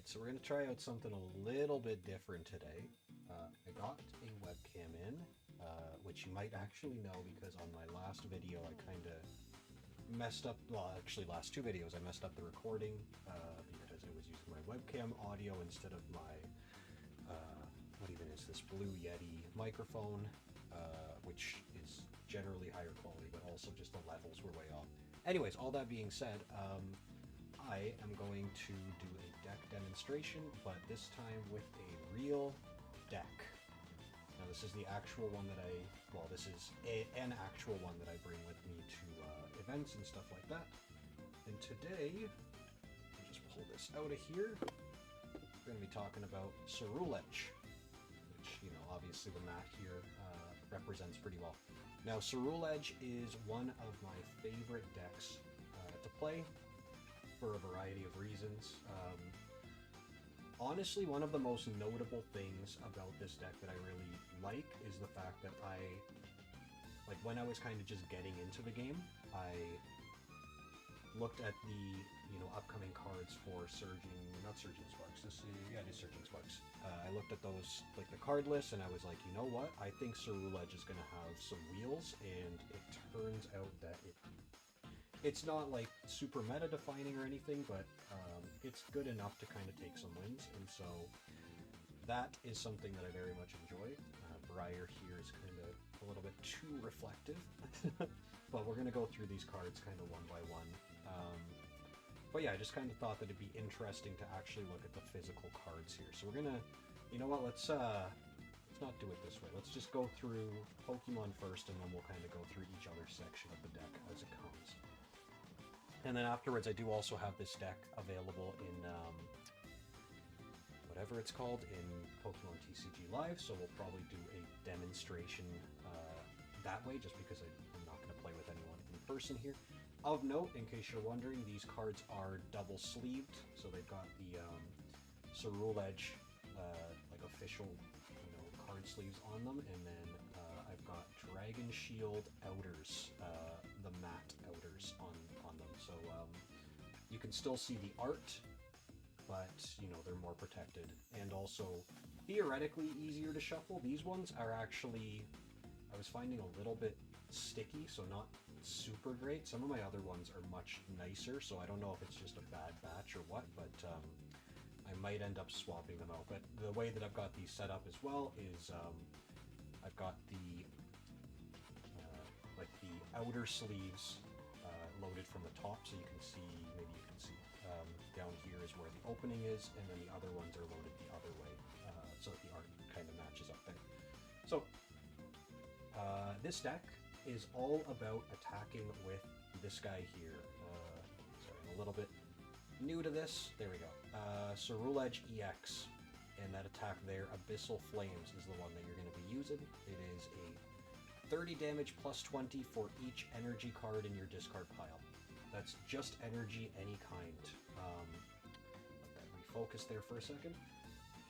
Alright, so we're going to try out something a little bit different today. I got a webcam in, which you might actually know because on my last video I kind of messed up, well actually last two videos I messed up the recording because I was using my webcam audio instead of my, what even is this, Blue Yeti microphone, which is generally higher quality, but also just the levels were way off. Anyways, all that being said, I am going to do a deck demonstration, but this time with a real deck. Now this is the actual one that this is an actual one that I bring with me to events and stuff like that. And today, I'll just pull this out of here. We're going to be talking about Ceruledge, which, you know, obviously the mat here represents pretty well. Now Ceruledge is one of my favorite decks to play, for a variety of reasons. Honestly, one of the most notable things about this deck that I really like is the fact that when I was kind of just getting into the game, I looked at the, upcoming cards for Surging Sparks. It is Surging Sparks. I looked at those, the card list, and I was like, you know what? I think Ceruledge is going to have some wheels, and it turns out that it's not super meta defining or anything, but it's good enough to kind of take some wins, and so that is something that I very much enjoy. Briar here is kind of a little bit too reflective, but we're going to go through these cards kind of one by one. But yeah, I just kind of thought that it'd be interesting to actually look at the physical cards here. So we're going to, you know what, let's not do it this way. Let's just go through Pokemon first, and then we'll kind of go through each other section of the deck as it comes. And then afterwards, I do also have this deck available in whatever it's called in Pokemon TCG Live, so we'll probably do a demonstration that way, just because I'm not going to play with anyone in person here. Of note, in case you're wondering, these cards are double sleeved, so they've got the Ceruledge official card sleeves on them, and then I've got Dragon Shield outers, the matte outers on them, so you can still see the art, but they're more protected, and also theoretically easier to shuffle. These ones are actually, I was finding, a little bit sticky, so not super great. Some of my other ones are much nicer, so I don't know if it's just a bad batch or what, but I might end up swapping them out. But the way that I've got these set up as well is I've got the the outer sleeves loaded from the top, so you can see, maybe you can see down here is where the opening is, and then the other ones are loaded the other way, so that the art kind of matches up there. So this deck is all about attacking with this guy here. Sorry, I'm a little bit new to this. There we go. Ceruledge EX, and that attack there, Abyssal Flames, is the one that you're going to be using. It is a 30 damage plus 20 for each energy card in your discard pile. That's just energy any kind. Let that refocus there for a second.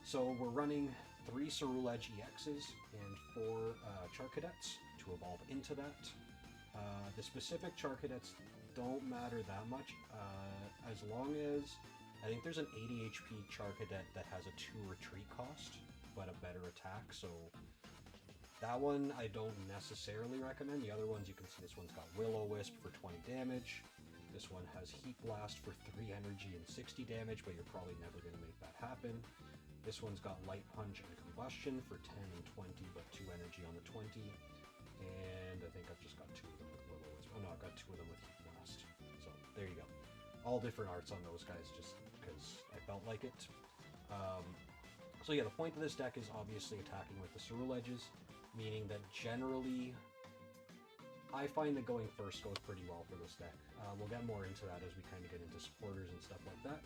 So we're running 3 Ceruledge EXs and 4 Charcadets to evolve into that. The specific Charcadets don't matter that much, as long as, I think there's an 80 HP Charcadet that has a 2 retreat cost, but a better attack, so that one I don't necessarily recommend. The other ones, you can see this one's got Will-O-Wisp for 20 damage. This one has Heat Blast for 3 energy and 60 damage, but you're probably never going to make that happen. This one's got Light Punch and Combustion for 10 and 20, but 2 energy on the 20. And I think I've just got 2 of them with Will-O-Wisp. Oh no, I've got 2 of them with Heat Blast. So there you go. All different arts on those guys, just because I felt like it. So yeah, the point of this deck is obviously attacking with the Ceruledges, meaning that generally I find that going first goes pretty well for this deck. We'll get more into that as we kind of get into supporters and stuff like that.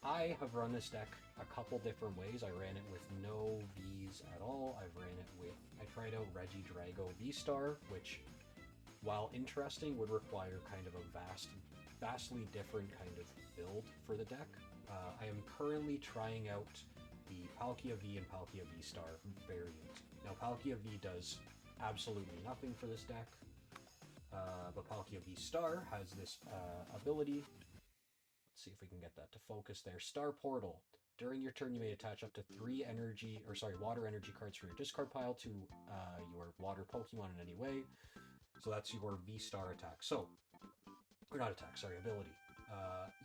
I have run this deck a couple different ways. I ran it with no Vs at all. I tried out Regidrago V-Star, which, while interesting, would require kind of a vastly different kind of build for the deck. I am currently trying out the Palkia V and Palkia V-Star variant. Now Palkia V does absolutely nothing for this deck, but Palkia V-Star has this ability. Let's see if we can get that to focus there. Star Portal. During your turn, you may attach up to 3 water energy cards from your discard pile to your water Pokemon in any way. So that's your V-Star attack. So, or not attack, sorry, ability.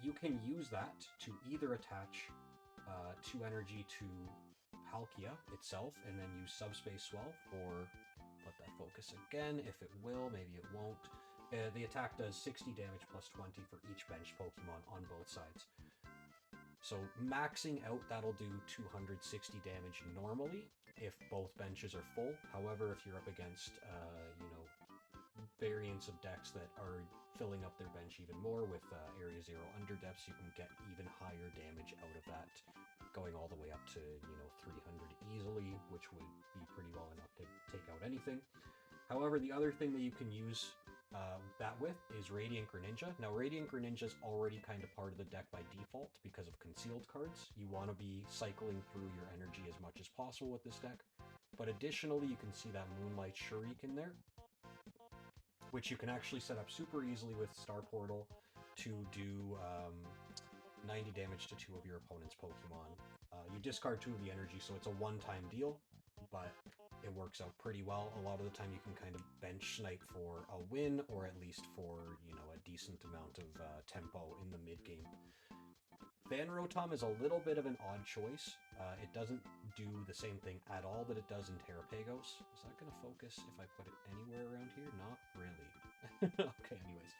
You can use that to either attach 2 energy to Palkia itself, and then use Subspace Swell for, let that focus again, if it will, maybe it won't. The attack does 60 damage plus 20 for each bench Pokemon on both sides. So maxing out, that'll do 260 damage normally if both benches are full. However, if you're up against, variants of decks that are filling up their bench even more with Area 0 underdepths, you can get even higher damage out of that, going all the way up to, 300 easily, which would be pretty well enough to take out anything. However, the other thing that you can use that with is Radiant Greninja. Now, Radiant Greninja is already kind of part of the deck by default because of concealed cards. You want to be cycling through your energy as much as possible with this deck. But additionally, you can see that Moonlight Shuriken there, which you can actually set up super easily with Star Portal to do 90 damage to 2 of your opponent's Pokemon. You discard 2 of the energy, so it's a one-time deal, but it works out pretty well. A lot of the time you can kind of bench snipe for a win, or at least for, a decent amount of tempo in the mid-game. Fan Rotom is a little bit of an odd choice. It doesn't do the same thing at all that it does in Terrapagos. Is that going to focus if I put it anywhere around here? Not really. Okay, anyways.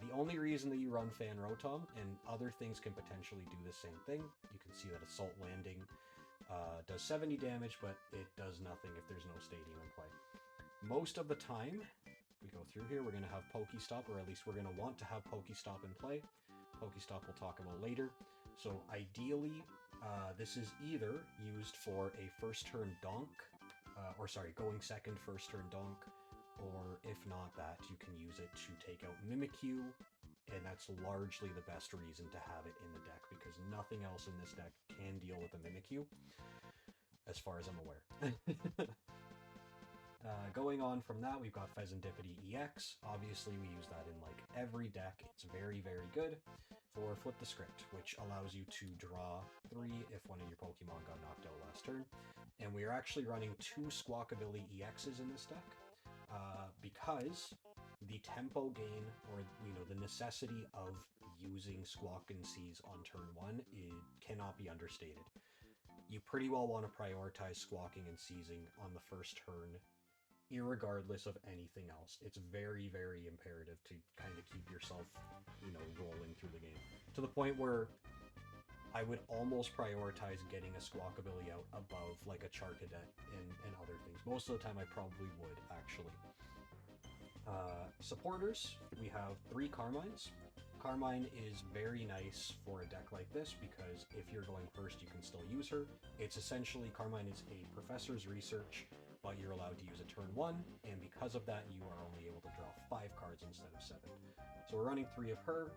The only reason that you run Fan Rotom, and other things can potentially do the same thing, you can see that Assault Landing does 70 damage, but it does nothing if there's no Stadium in play. Most of the time, if we go through here, we're going to have Pokestop, or at least we're going to want to have Pokestop in play. Pokestop we'll talk about later. So ideally, this is either used for a first turn donk, going second first turn donk, or if not that, you can use it to take out Mimikyu, and that's largely the best reason to have it in the deck, because nothing else in this deck can deal with a Mimikyu, as far as I'm aware. Going on from that, we've got Pheasantipity EX. Obviously, we use that in like every deck. It's very, very good for Flip the Script, which allows you to draw 3 if one of your Pokemon got knocked out last turn. And we are actually running 2 Squawkabilly EXs in this deck because the tempo gain, or the necessity of using Squawk and Seize on turn 1, it cannot be understated. You pretty well want to prioritize Squawking and Seizing on the first turn, irregardless of anything else. It's very, very imperative to kind of keep yourself, rolling through the game. To the point where I would almost prioritize getting a Squawkabilly out above like a Charcadet and other things. Most of the time I probably would, actually. Supporters, we have 3 Carmines. Carmine is very nice for a deck like this because if you're going first, you can still use her. It's essentially, Carmine is a Professor's Research, but you're allowed to use a turn 1, and because of that, you are only able to draw 5 cards instead of 7. So we're running 3 of her.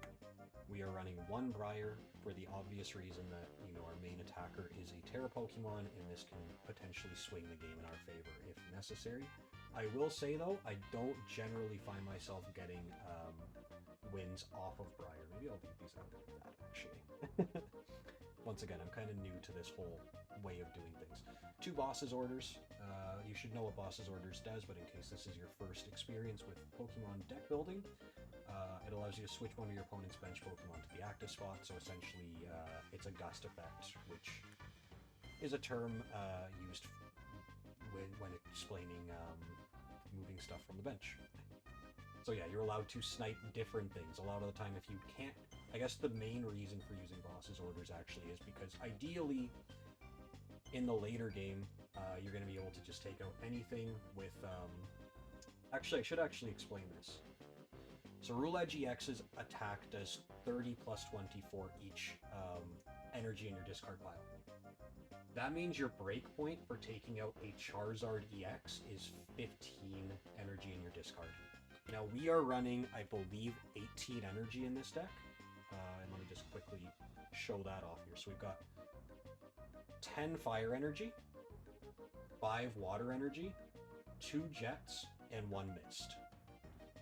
We are running 1 Briar for the obvious reason that, our main attacker is a Terra Pokemon, and this can potentially swing the game in our favor if necessary. I will say, though, I don't generally find myself getting wins off of Briar. Maybe I'll leave these out like that, actually. Once again, I'm kind of new to this whole way of doing things. 2 Boss's Orders. You should know what Boss's Orders does, but in case this is your first experience with Pokemon deck building, it allows you to switch one of your opponent's bench Pokemon to the active spot, so essentially it's a Gust effect, which is a term used when explaining moving stuff from the bench. So yeah, you're allowed to snipe different things. A lot of the time, if you can't, I guess the main reason for using Boss's Orders actually is because ideally, in the later game, you're going to be able to just take out anything with, actually, I should actually explain this. Ceruledge EX's attack does 30 plus 20 for each energy in your discard pile. That means your breakpoint for taking out a Charizard EX is 15 energy in your discard. Now we are running, I believe, 18 energy in this deck. And let me just quickly show that off here. So we've got 10 fire energy, 5 water energy, 2 jets, and 1 mist,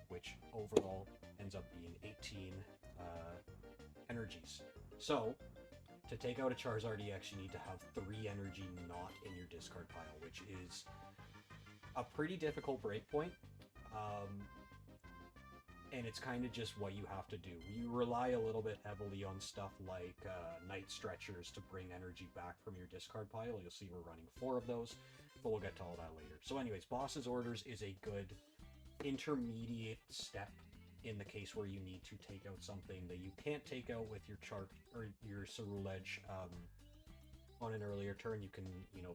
which overall ends up being 18 energies So, to take out a Charizard EX, you need to have 3 energy not in your discard pile, which is a pretty difficult breakpoint. And it's kind of just what you have to do. You rely a little bit heavily on stuff like Night Stretchers to bring energy back from your discard pile. You'll see we're running 4 of those, but we'll get to all that later. So anyways, Boss's Orders is a good intermediate step in the case where you need to take out something that you can't take out with your chart or your Ceruledge on an earlier turn. You can,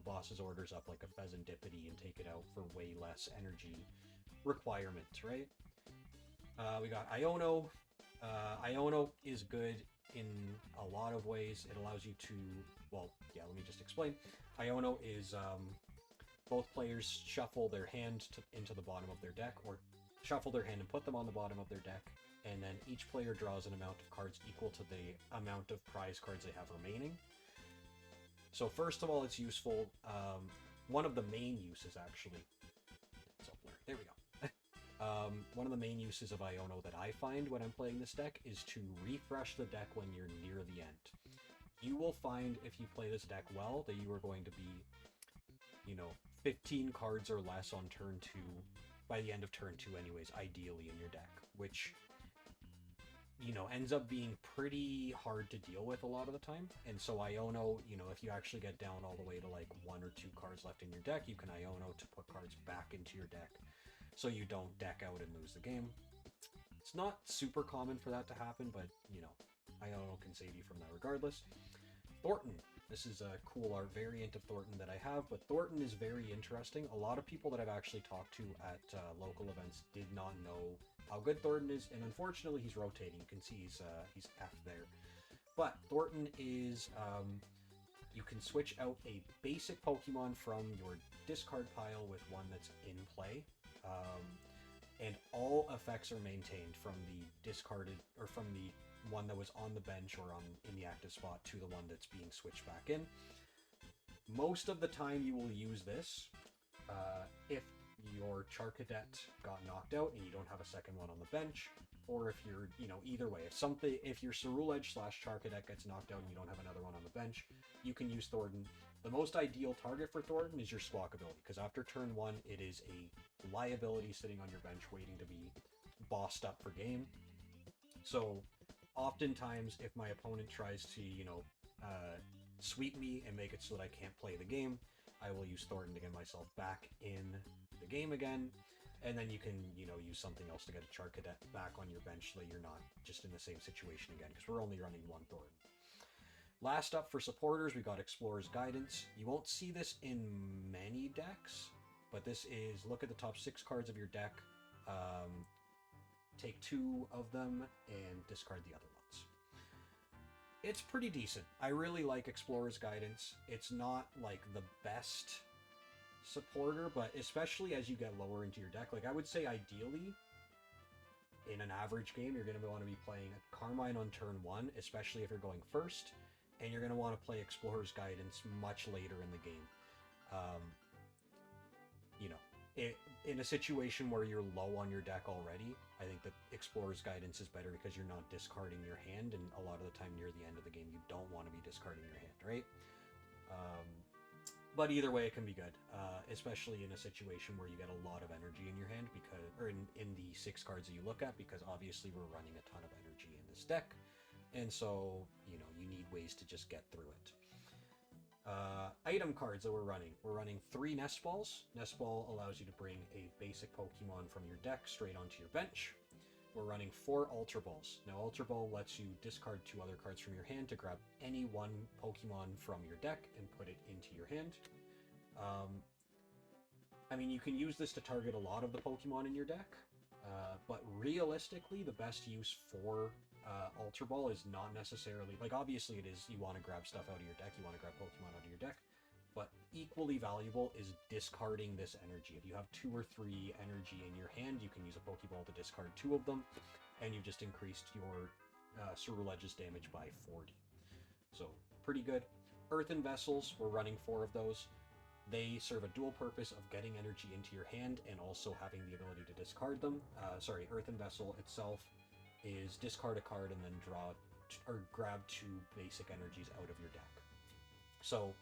Boss's Orders up like a Pheasantipity and take it out for way less energy requirements, right? We got Iono. Iono is good in a lot of ways. It allows you to, well, yeah, let me just explain. Iono is both players shuffle their hand into the bottom of their deck, or shuffle their hand and put them on the bottom of their deck, and then each player draws an amount of cards equal to the amount of prize cards they have remaining. So first of all, it's useful. One of the main uses, actually. So there we go. One of the main uses of Iono that I find when I'm playing this deck is to refresh the deck when you're near the end. You will find, if you play this deck well, that you are going to be, 15 cards or less on turn 2, by the end of turn 2 anyways, ideally in your deck, which, ends up being pretty hard to deal with a lot of the time. And so Iono, if you actually get down all the way to like 1 or 2 cards left in your deck, you can Iono to put cards back into your deck, so you don't deck out and lose the game. It's not super common for that to happen, but, Iono can save you from that regardless. Thornton. This is a cool art variant of Thornton that I have, but Thornton is very interesting. A lot of people that I've actually talked to at local events did not know how good Thornton is, and unfortunately he's rotating. You can see he's F there. But Thornton is... you can switch out a basic Pokemon from your discard pile with one that's in play. And all effects are maintained from the discarded, or from the one that was on the bench or in the active spot to the one that's being switched back in. Most of the time you will use this if your Charcadet got knocked out and you don't have a second one on the bench, or if you're, either way, if your Ceruledge / Charcadet gets knocked out and you don't have another one on the bench, you can use Thornton. The most ideal target for Thornton is your Squawk ability, because after turn 1, it is a liability sitting on your bench waiting to be bossed up for game. So oftentimes, if my opponent tries to, sweep me and make it so that I can't play the game, I will use Thornton to get myself back in the game again. And then you can, use something else to get a Charcadet back on your bench so that you're not just in the same situation again, because we're only running 1 Thornton. Last up for supporters, we got Explorer's Guidance. You won't see this in many decks, but this is, look at the top 6 cards of your deck, take 2 of them, and discard the other ones. It's pretty decent. I really like Explorer's Guidance. It's not, like, the best supporter, but especially as you get lower into your deck, like, I would say ideally, in an average game, you're going to want to be playing Carmine on turn 1, especially if you're going first, and you're going to want to play Explorer's Guidance much later in the game. In a situation where you're low on your deck already, I think that Explorer's Guidance is better because you're not discarding your hand, and a lot of the time near the end of the game, you don't want to be discarding your hand, right? But either way, it can be good, especially in a situation where you get a lot of energy in your hand, or in the 6 cards that you look at, because obviously we're running a ton of energy in this deck, and so, you need ways to just get through it. Item cards that we're running 3 Nest Balls. Nest Ball allows you to bring a basic Pokemon from your deck straight onto your bench. We're running 4 Ultra Balls. Now, Ultra Ball lets you discard 2 other cards from your hand to grab any one Pokemon from your deck and put it into your hand. You can use this to target a lot of the Pokemon in your deck, but realistically, the best use for Ultra Ball is not necessarily, like, obviously it is, you want to grab stuff out of your deck, you want to grab Pokemon out of your deck, but equally valuable is discarding this energy. If you have 2 or 3 energy in your hand, you can use a Pokeball to discard 2 of them, and you've just increased your Ceruledge's damage by 40. So, pretty good. Earthen Vessels, we're running 4 of those. They serve a dual purpose of getting energy into your hand and also having the ability to discard them. Earthen Vessel itself is discard a card and then draw or grab 2 basic energies out of your deck. So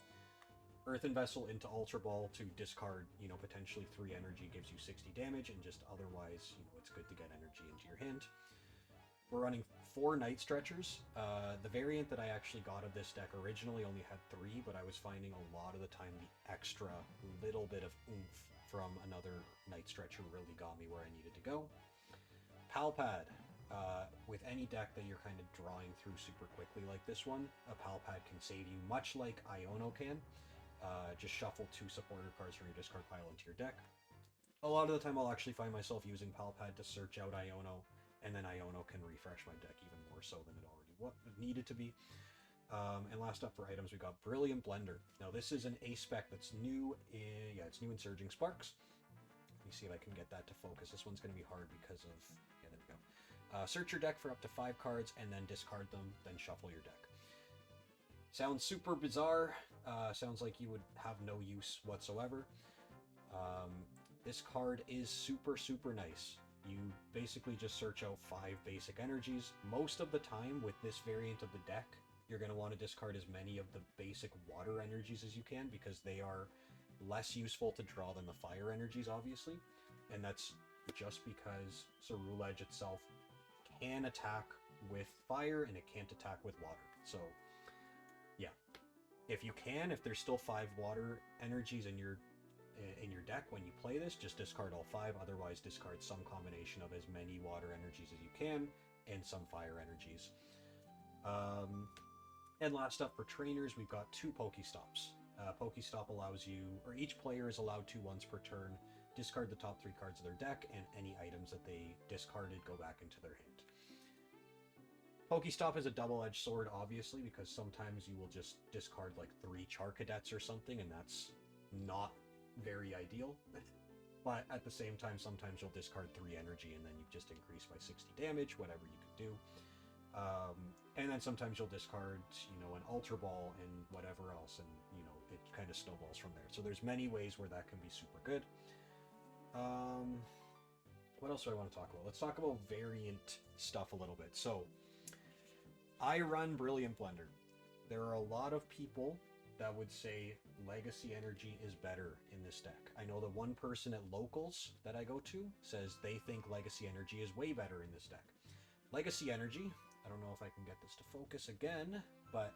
Earthen Vessel into Ultra Ball to discard, you know, potentially 3 energy gives you 60 damage, and just otherwise, you know, it's good to get energy into your hand. We're running 4 Night Stretchers. The variant that I actually got of this deck originally only had 3, but I was finding a lot of the time the extra little bit of oomph from another Night Stretcher really got me where I needed to go. Pal Pad. With any deck that you're kind of drawing through super quickly like this one, a Pal Pad can save you, much like Iono can. Just shuffle 2 supporter cards from your discard pile into your deck. A lot of the time I'll actually find myself using Pal Pad to search out Iono, and then Iono can refresh my deck even more so than it already needed to be. And last up for items, we got Brilliant Blender. Now this is an A-spec that's new in, it's new in Surging Sparks. Let me see if I can get that to focus. This one's going to be hard because of, there we go. Search your deck for up to 5 cards and then discard them, then shuffle your deck. Sounds super bizarre. Sounds like you would have no use whatsoever. This card is super, super nice. You basically just search out 5 basic energies. Most of the time with this variant of the deck, you're going to want to discard as many of the basic water energies as you can, because they are less useful to draw than the fire energies, obviously. And that's just because Ceruledge itself can attack with fire and it can't attack with water. So yeah, if you can, if there's still 5 water energies in your deck when you play this, just discard all 5. Otherwise, discard some combination of as many water energies as you can and some fire energies. And last up for trainers, we've got 2 Pokestops. Pokestop allows you, or each player is allowed to once per turn discard the top 3 cards of their deck, and any items that they discarded go back into their hand. Pokestop is a double-edged sword, obviously, because sometimes you will just discard like 3 Charcadets or something, and that's not very ideal. But at the same time, sometimes you'll discard 3 energy and then you just increase by 60 damage, whatever you can do. And then sometimes you'll discard, you know, an Ultra Ball and whatever else, and, you know, it kind of snowballs from there. So there's many ways where that can be super good. What else do I want to talk about? Let's talk about variant stuff a little bit. So I run Brilliant Blender. There are a lot of people that would say Legacy Energy is better in this deck. I know the one person at Locals that I go to says they think Legacy Energy is way better in this deck. Legacy Energy, I don't know if I can get this to focus again, but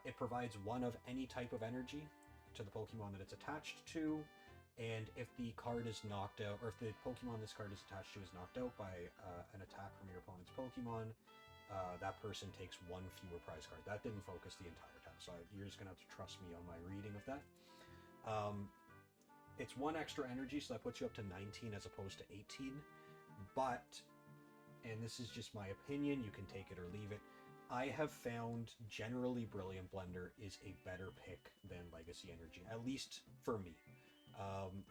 it provides 1 of any type of energy to the Pokemon that it's attached to, and if the card is knocked out, or if the Pokemon this card is attached to is knocked out by an attack from your opponent's Pokemon, that person takes 1 fewer prize card. That didn't focus the entire time, so you're just going to have to trust me on my reading of that. It's 1 extra energy, so that puts you up to 19 as opposed to 18. But, and this is just my opinion, you can take it or leave it, I have found generally Brilliant Blender is a better pick than Legacy Energy, at least for me.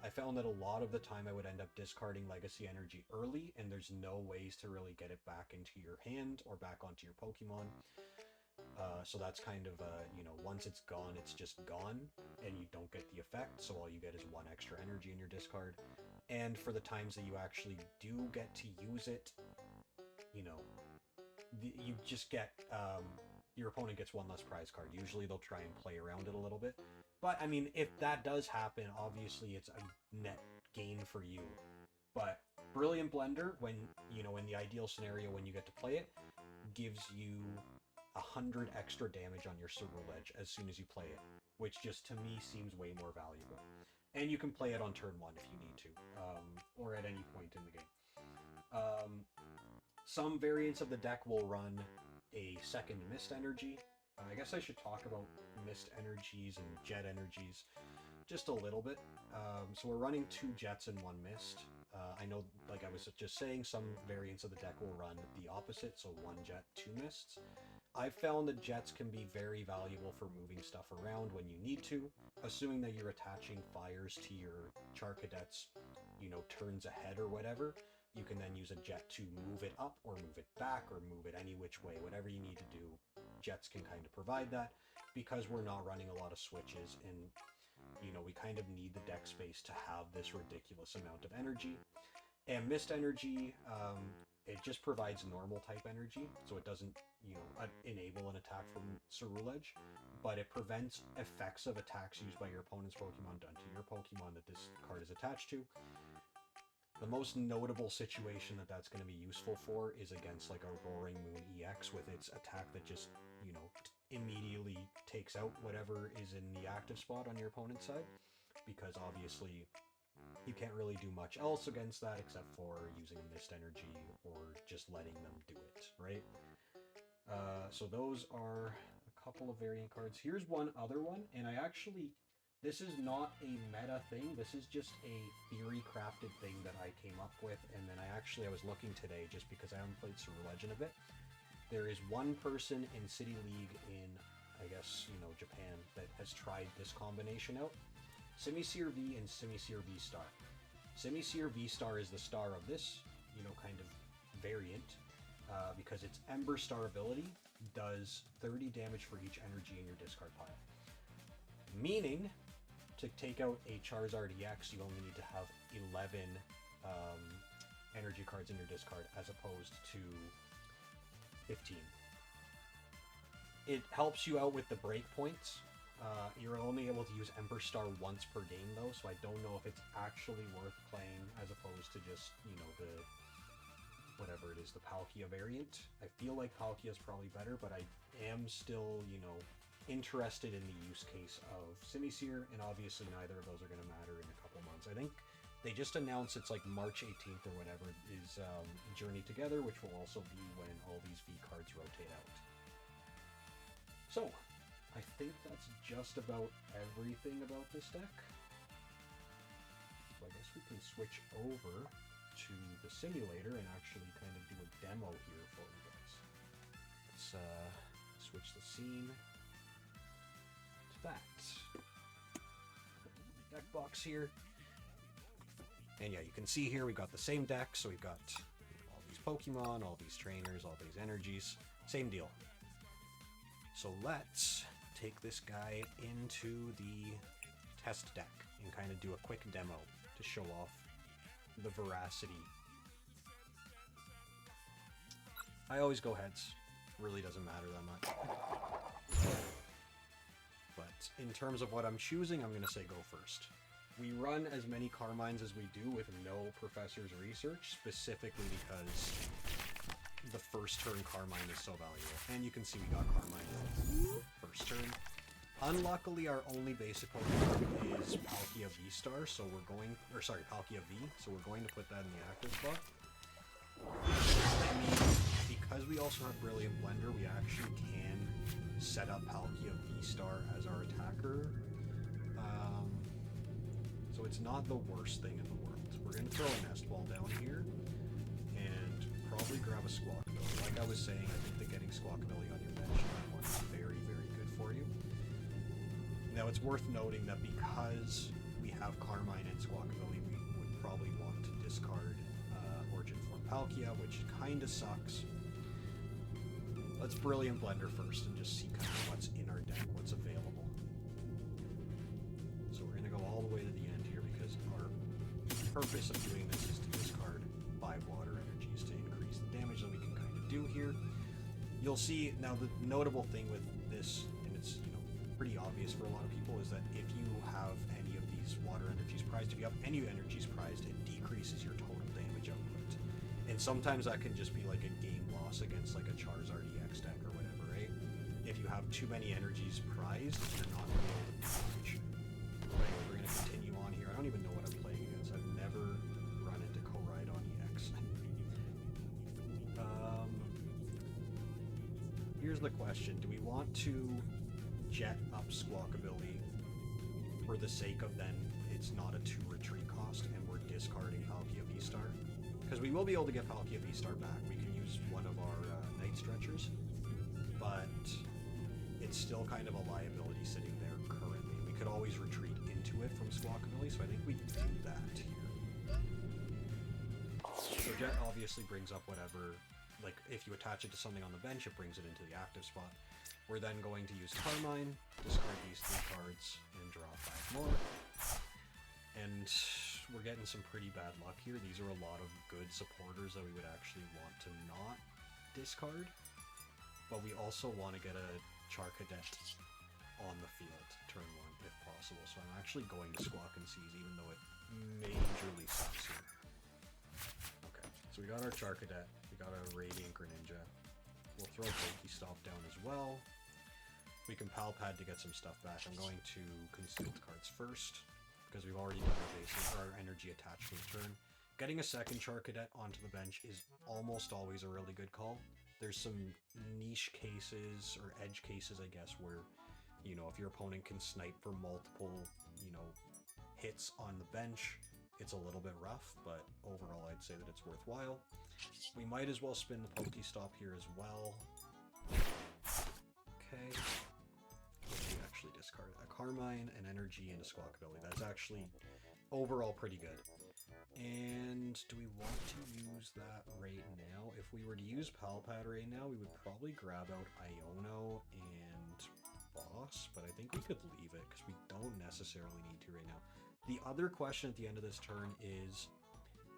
I found that a lot of the time I would end up discarding Legacy Energy early, and there's no ways to really get it back into your hand or back onto your Pokemon. So that's kind of, you know, once it's gone, it's just gone, and you don't get the effect, so all you get is 1 extra energy in your discard. And for the times that you actually do get to use it, you know, you just get, your opponent gets 1 less prize card. Usually they'll try and play around it a little bit. But, I mean, if that does happen, obviously it's a net gain for you. But Brilliant Blender, when, you know, in the ideal scenario when you get to play it, gives you 100 extra damage on your Ceruledge as soon as you play it, which just to me seems way more valuable. And you can play it on turn 1 if you need to, or at any point in the game. Some variants of the deck will run a 2nd Mist Energy. I guess I should talk about Mist Energies and Jet Energies just a little bit. So we're running 2 Jets and 1 Mist. I know, like I was just saying, some variants of the deck will run the opposite, so 1 Jet, 2 Mists. I've found that Jets can be very valuable for moving stuff around when you need to, assuming that you're attaching fires to your Charcadets, you know, turns ahead or whatever. You can then use a Jet to move it up or move it back or move it any which way, whatever you need to do. Jets can kind of provide that, because we're not running a lot of switches, and, you know, we kind of need the deck space to have this ridiculous amount of energy. And Mist Energy, it just provides normal type energy, so it doesn't, enable an attack from Ceruledge, but it prevents effects of attacks used by your opponent's Pokemon done to your Pokemon that this card is attached to. The most notable situation that that's going to be useful for is against like a Roaring Moon EX with its attack that just, immediately takes out whatever is in the active spot on your opponent's side, because obviously you can't really do much else against that except for using Mist Energy or just letting them do it, right? So those are a couple of variant cards. Here's one other one, and this is not a meta thing, this is just a theory crafted thing that I came up with, and then I was looking today just because I haven't played Ceruledge in a bit. There is one person in City League in, I guess, Japan that has tried this combination out. Simisear V and Simisear V Star. Simisear V Star is the star of this, kind of variant, because its Ember Star ability does 30 damage for each energy in your discard pile. Meaning, to take out a Charizard EX, you only need to have 11 energy cards in your discard, as opposed to 15. It helps you out with the breakpoints. You're only able to use Ember Star once per game, though, so I don't know if it's actually worth playing as opposed to just, whatever it is, the Palkia variant. I feel like Palkia is probably better, but I am still, interested in the use case of Simisear, and obviously neither of those are going to matter in a couple months. I think they just announced it's like March 18th or whatever is Journey Together, which will also be when all these V cards rotate out. So, I think that's just about everything about this deck. So I guess we can switch over to the simulator and actually kind of do a demo here for you guys. Let's switch the scene to that. Deck box here. And yeah, you can see here we've got the same deck, so we've got all these Pokemon, all these trainers, all these energies. Same deal. So let's take this guy into the test deck and kind of do a quick demo to show off the veracity. I always go heads. Really doesn't matter that much. But in terms of what I'm choosing, I'm going to say go first. We run as many Carmines as we do with no Professor's Research, specifically because the first turn Carmine is so valuable. And you can see we got Carmine first turn. Unluckily, our only basic Pokemon is Palkia V-Star, so we're going... Or sorry, Palkia V, so we're going to put that in the active spot. I mean, because we also have Brilliant Blender, we actually can set up Palkia V-Star as our attacker. So it's not the worst thing in the world. We're going to throw a Nest Ball down here, and probably grab a Squawkabilly. Like I was saying, I think that getting Squawkabilly on your bench is very, very good for you. Now it's worth noting that because we have Carmine and Squawkabilly, we would probably want to discard Origin Form Palkia, which kind of sucks. Let's Brilliant Blender first and just see kind of what's in our deck, what's available. So we're going to go all the way to the end here because our purpose of doing this is to discard 5 water energies to increase the damage that we can kind of do here. You'll see, now the notable thing with this, and it's, pretty obvious for a lot of people, is that if you have any of these water energies prized, if you have any energies prized, it decreases your total damage output. And sometimes that can just be like a game loss against like a Charizard EX deck or whatever, right? If you have too many energies prized, you're not going to be able to damage. Right, we're going to continue on here. I don't even know what I'm playing against. I've never run into Koraidon EX. Here's the question. Do we want to jet up Squawkabilly for the sake of then it's not a 2 retreat cost and we're discarding Palkia V-Star? Because we will be able to get Palkia V-Star back. We can use one of our Night Stretchers, but it's still kind of a liability sitting there currently. We could always retreat into it from Squawkabilly, so I think we do that here. So Jet obviously brings up whatever, like if you attach it to something on the bench, it brings it into the active spot. We're then going to use Carmine, discard these 3 cards, and draw 5 more. And we're getting some pretty bad luck here. These are a lot of good supporters that we would actually want to not discard. but we also want to get a Char Cadet on the field turn 1 if possible. So I'm actually going to Squawk and Seize, even though it majorly sucks here. Okay, so we got our Char Cadet, we got our Radiant Greninja. We'll throw Pokestop down as well. We can Pal Pad to get some stuff back. I'm going to conceal the cards first, because we've already done our basic, our energy attached to the turn. Getting a second Char Cadet onto the bench is almost always a really good call. There's some niche cases, or edge cases, I guess, where, you know, if your opponent can snipe for multiple, you know, hits on the bench, it's a little bit rough, but overall I'd say that it's worthwhile. We might as well spin the Pokestop here as well. Okay. We actually discard a Carmine, an Energy, and a Squawk ability. That's actually overall pretty good. And do we want to use that right now? If we were to use Pal Pad right now, we would probably grab out Iono and Boss, but I think we could leave it because we don't necessarily need to right now. The other question at the end of this turn is,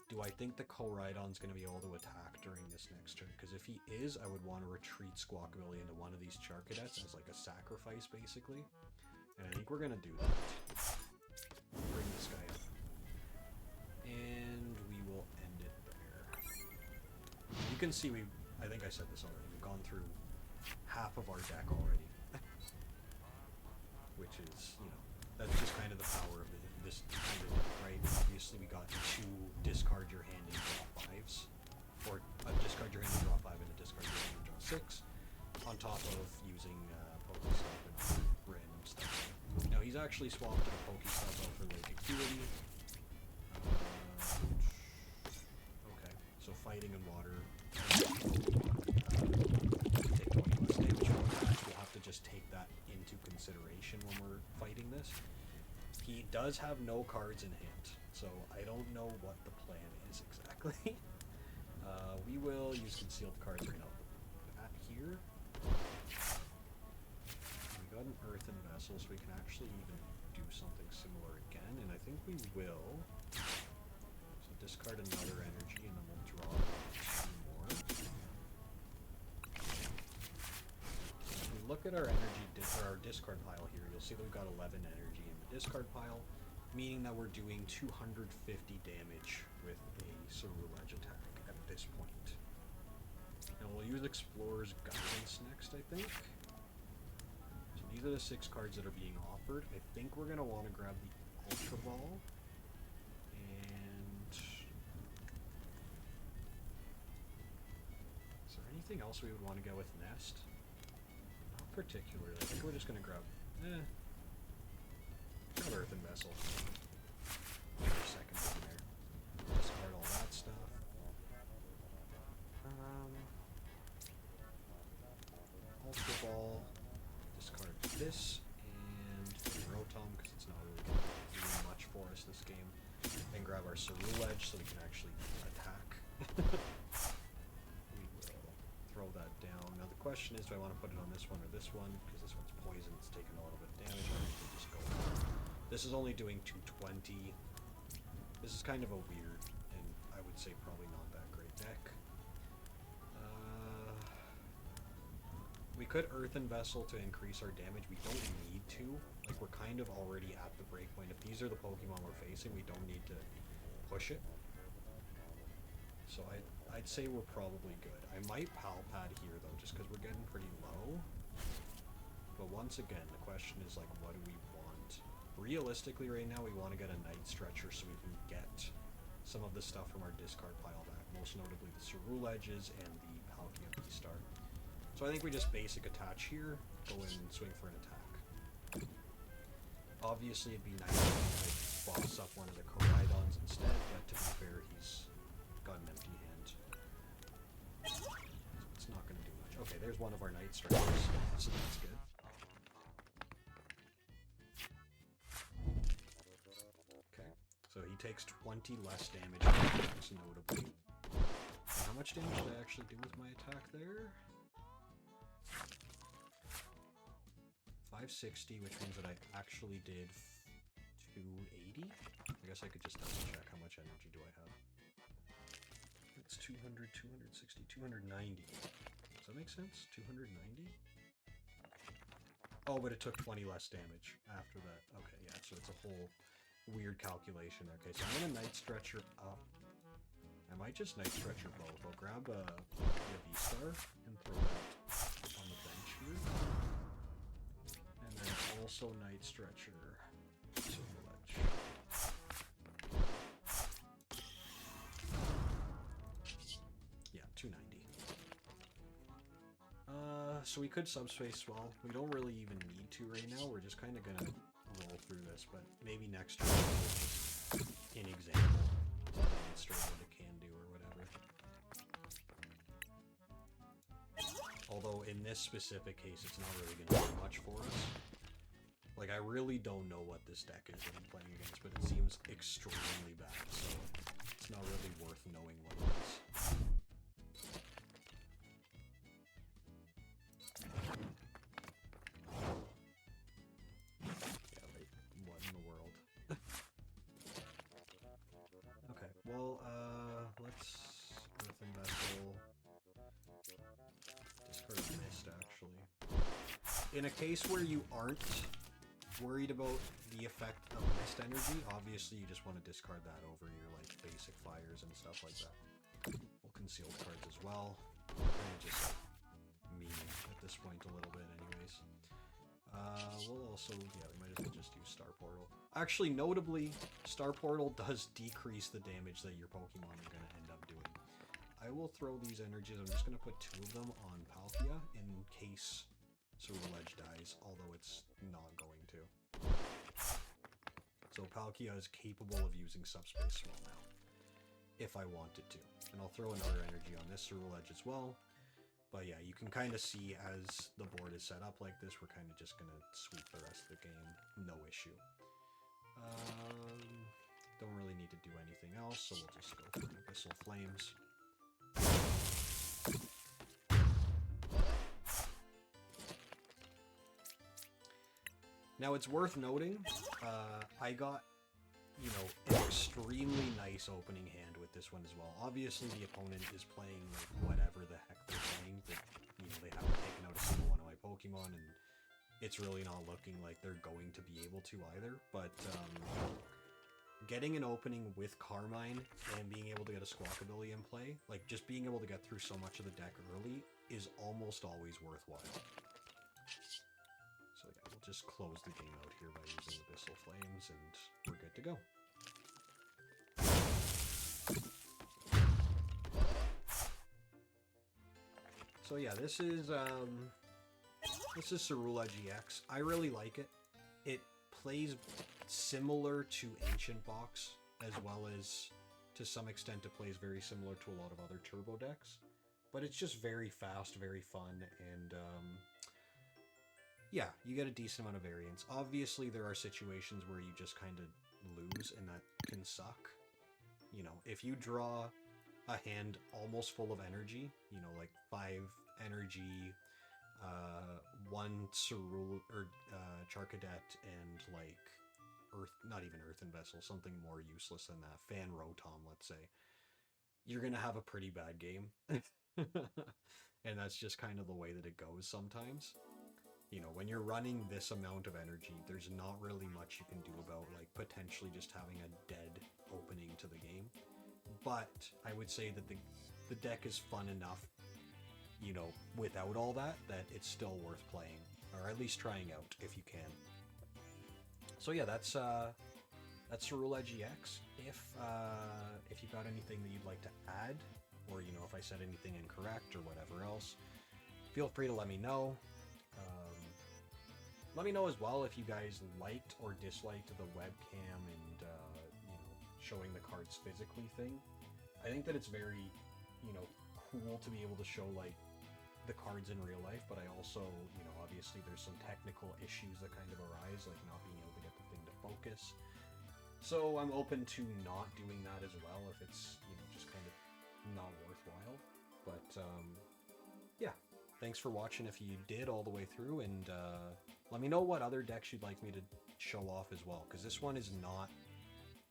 do I think the Koraidon's going to be able to attack during this next turn? Because if he is, I would want to retreat Squawk ability into one of these Char Cadets as like a sacrifice, basically. And I think we're going to do that. Bring this guy up. And we will end it there. You can see I think I said this already, we've gone through half of our deck already. Which is, you know, that's just kind of the power of this kind of deck, right? Obviously we got 2 discard your hand and draw 5s. Or discard your hand and draw 5 and a discard your hand and draw 6. On top of using Pokestop and random stuff. Now he's actually swapped a Pokestop out for like Acuity. Okay, so fighting in water. Take 20 less damage from that. We'll have to just take that into consideration when we're fighting this. He does have no cards in hand, so I don't know what the plan is exactly. We will use concealed cards right now. At here, we got an Earthen Vessel, so we can actually even do something similar again, and I think we will. So discard another energy, and then we'll draw 2 more. If we look at our energy our discard pile here, you'll see that we've got 11 energy in the discard pile, meaning that we're doing 250 damage with a Ceruledge attack at this point. And we'll use Explorer's Guidance next, I think. So these are the 6 cards that are being offered. I think we're going to want to grab the Ultra Ball. And is there anything else we would want to go with Nest? Not particularly. I think we're just going to grab Earthen Vessel. Second in there. Discard all that stuff. Ultra Ball. Discard this and Rotom because it's not really doing much for us this game. And grab our Ceruledge so we can actually attack. We will throw that down. Now the question is, do I want to put it on this one or this one? Because this one's poison, it's taking a little bit of damage. I think we'll just go with it. This is only doing 220. This is kind of a weird, and I would say probably not that great deck. We could Earthen Vessel to increase our damage. We don't need to. Like, we're kind of already at the breakpoint. If these are the Pokemon we're facing, we don't need to push it. So I'd say we're probably good. I might Pal Pad here, though, just because we're getting pretty low. But once again, the question is, like, what do we want? Realistically, right now, we want to get a Night Stretcher so we can get some of the stuff from our discard pile back. Most notably the Ceruledges and the Palkia Beastar. So I think we just basic attach here, go in and swing for an attack. Obviously it'd be nice if I boss up one of the Koraidons instead, but to be fair, he's got an empty hand. So it's not going to do much. Okay, there's one of our Night Strikers, so that's good. Okay, so he takes 20 less damage, most notably. And how much damage did I actually do with my attack there? 560, which means that I actually did 280. I guess I could just double check how much energy do I have. It's 200, 260, 290. So that make sense? 290? Oh, but it took 20 less damage after that. Okay, yeah, so it's a whole weird calculation there. Okay, so I'm gonna Night Stretcher up. I might just Night Stretcher both. I'll grab a V-Star and throw that on the bench here. And then also Night Stretcher Ceruledge. Yeah, 290. So we could Subspace Swell. We don't really even need to right now. We're just kind of gonna roll through this, but maybe next turn we'll just, in example, demonstrate what it can do or whatever. Although in this specific case, it's not really gonna do much for us. Like, I really don't know what this deck is that I'm playing against, but it seems extremely bad, so it's not really worth knowing what it is. Well, let's Earthen Vessel. Discard Mist, actually. In a case where you aren't worried about the effect of Mist energy, obviously you just want to discard that over your, like, basic fires and stuff like that. We'll Concealed cards as well. Kind of just meaning at this point a little bit anyways. We'll also, yeah, we might as well just use Star Portal. Actually, notably, Star Portal does decrease the damage that your Pokemon are going to end up doing. I will throw these energies. I'm just going to put 2 of them on Palkia in case Ceruledge dies, although it's not going to. So Palkia is capable of using Subspace Swell now, if I wanted to. And I'll throw another energy on this Ceruledge as well. But yeah, you can kind of see as the board is set up like this, we're kind of just going to sweep the rest of the game. No issue. Don't really need to do anything else, so we'll just go for Abyssal Flames. Now, it's worth noting, I got, you know, an extremely nice opening hand with this one as well. Obviously, the opponent is playing, like, whatever the heck they're playing. That, you know, they haven't taken out a single one of my Pokemon, and it's really not looking like they're going to be able to either. But, getting an opening with Carmine and being able to get a Squawkabilly in play, like, just being able to get through so much of the deck early is almost always worthwhile. So yeah, we'll just close the game out here by using Abyssal Flames, and we're good to go. So yeah, this is Ceruledge EX. I really like it. It plays similar to Ancient Box, as well as, to some extent, it plays very similar to a lot of other turbo decks. But it's just very fast, very fun, and yeah, you get a decent amount of variance. Obviously, there are situations where you just kind of lose, and that can suck. You know, if you draw a hand almost full of energy, you know, like 5 energy, 1 Charcadet, and like not even Earthen Vessel, something more useless than that, Fan Rotom, let's say, you're gonna have a pretty bad game. And that's just kind of the way that it goes sometimes. You know, when you're running this amount of energy, there's not really much you can do about, like, potentially just having a dead opening to the game. But I would say that the deck is fun enough, you know, without all that, that it's still worth playing, or at least trying out if you can. So yeah, that's Ceruledge EX. If you've got anything that you'd like to add, or, you know, if I said anything incorrect or whatever else, feel free to let me know. Let me know as well if you guys liked or disliked the webcam and, you know, showing the cards physically thing. I think that it's very, you know, cool to be able to show, like, the cards in real life, but I also, you know, obviously there's some technical issues that kind of arise, like not being able to get the thing to focus. So I'm open to not doing that as well if it's, you know, just kind of not worthwhile. But, yeah. Thanks for watching if you did all the way through, and let me know what other decks you'd like me to show off as well, because this one is not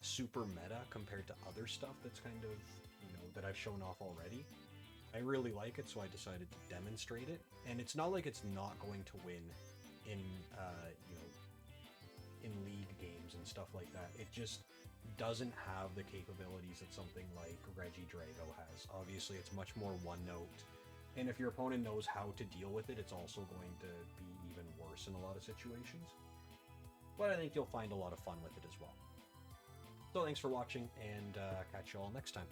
super meta compared to other stuff that's kind of, you know, that I've shown off already. I really like it, so I decided to demonstrate it. And it's not like it's not going to win in, you know, in league games and stuff like that. It just doesn't have the capabilities that something like Reggie Drago has. Obviously, it's much more one note. And if your opponent knows how to deal with it, it's also going to be even worse in a lot of situations. But I think you'll find a lot of fun with it as well. So thanks for watching, and catch you all next time.